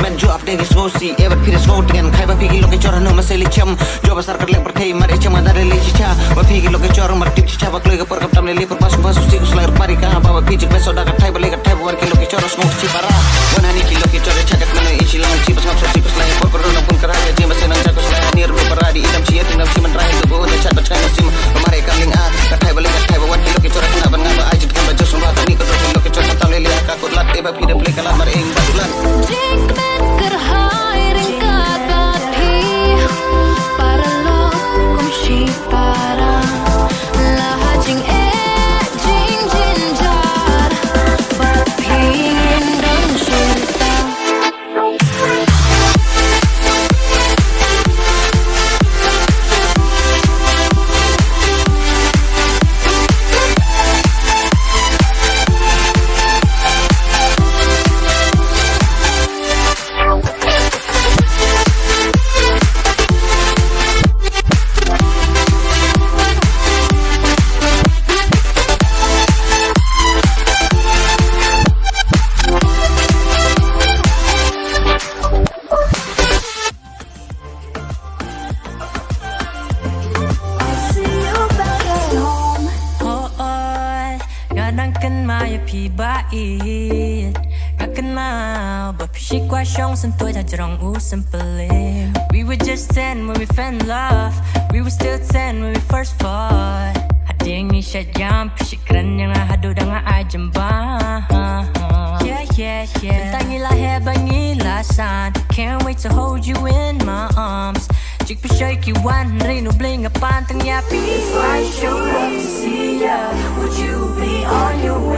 men jo update is ngosi ever pires ngo dengan khai ba phigi loke chora no maseli cham jo basar kar lek par thei mare chama dare le chicha ba phigi loke chora mar tip chicha ba kloi ka par kaptam le le par pas pas usi uslair pari ka ba phigi ka soda ka thai ba le ka thai ba war ke loke chora ngo chi para wana ni ki loke chora chagat mana ichi lang chi pas ngap so chi uslai por por no pun kara je masen ang jago uslai nir ro paradi idam chi etinam chi man rai to go ne chat ba chai sim mare ka ling a ka thai ba le ka thai ba war ke loke chora na ban ngaba ajit kan ba jo sum ba ni ko loke chora tam le le ka ko lat e ba phide play kala mar eng badulan We were just 10 when we fell in love. We were still 10 when we first fought. Hading ni siya jam, pisikran yang hadu dengan ajamba. Yeah. Bentangilah hebangilasan. Can't wait to hold you in my arms. Jik shaky one, rino bling a pantang yapi. If I showed up to see ya, would you be on your way?